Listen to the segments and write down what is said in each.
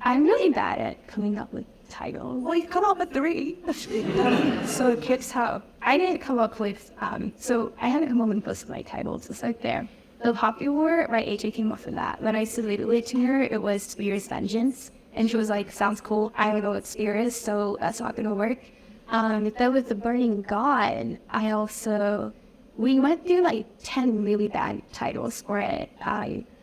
I'm really bad at coming up with titles. Well, you come up with 3. So here's how. I didn't come up with, so I haven't come up with most of my titles. It's like there. The Poppy War, right, AJ came up with that. When I submitted it to her, it was Spear's Vengeance. And she was like, sounds cool. I don't know what Spear is, so that's not going to work. Then with the Burning God, we went through like 10 really bad titles for it.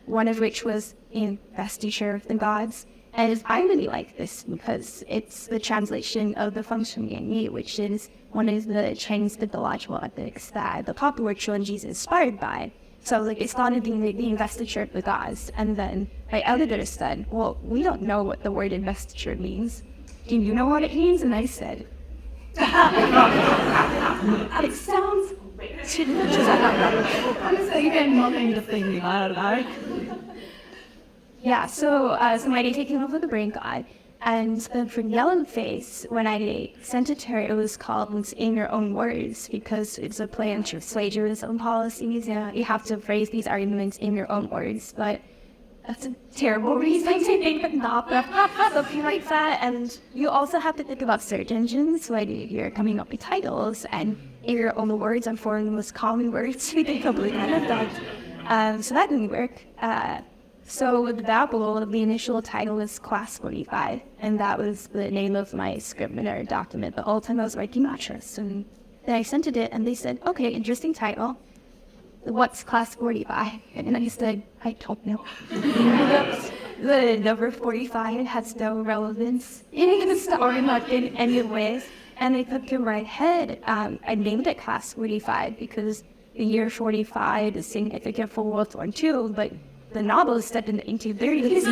One of which was Investiture of the Gods. And I really like this because it's the translation of the Feng Shui Yi, which is one of the Chinese mythological epics that the popular trilogy is inspired by. So like it started being the Investiture of the Gods, and then my editor said, well, we don't know what the word investiture means. Do you know what it means? And I said, it sounds great. So you get nothing to think about. Yeah, so my day taking over the Brain God. And then for Yellowface, when I sent it to her, it was called In Your Own Words, because it's a play on plagiarism policies. Yeah, you have to phrase these arguments in your own words, but that's a terrible reason to think of not something like that. And you also have to think about search engines when you're coming up with titles, and in your own words are four of the most common words we think of that. So that didn't work. So with Babel, the initial title was Class 45, and that was the name of my Scrivener document the whole time I was writing Mattress. And then I sent it, and they said, okay, interesting title. What's Class 45? And I said, I don't know. The number 45 has no relevance in the story, not in any ways. And I put in my head, I named it Class 45 because the year 45 is significant for World War II, but the novel is set in the 1830s.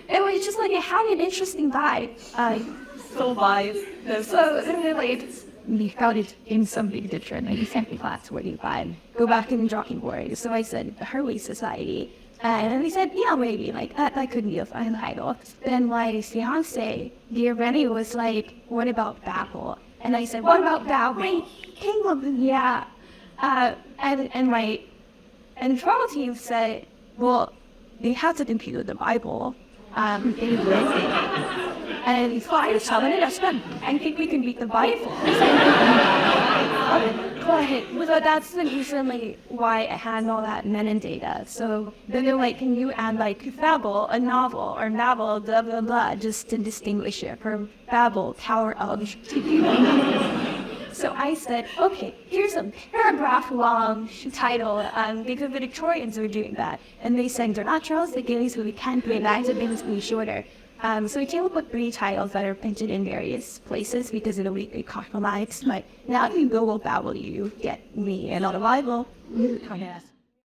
It was just like, it had an interesting vibe. So like, we found it in something different, like second Class 45. Go back in the drawing board. So I said, the Hurley Society. And then they said, yeah, maybe, like, that could be a fine title. Then my fiance, dear Rennie, was like, what about Babel? And I said, what about Babel? Yeah. And the trial team said, well, they have to compete with the Bible. And so I was telling it, I think we can beat the Bible. But that's the reason like, why I had all that metadata. So then they're like, can you add like Babel, a novel, or novel, blah, blah, blah, just to distinguish it from Babel, Tower of. So I said, okay, here's a paragraph-long title, because the Victorians were doing that. And they said, they're not Charles Dickens, so we can't do it, that it's be shorter. So we came up with 3 titles that are printed in various places because it'll be compromised. But now if you Google Babel, you get me and not a Bible. Yes.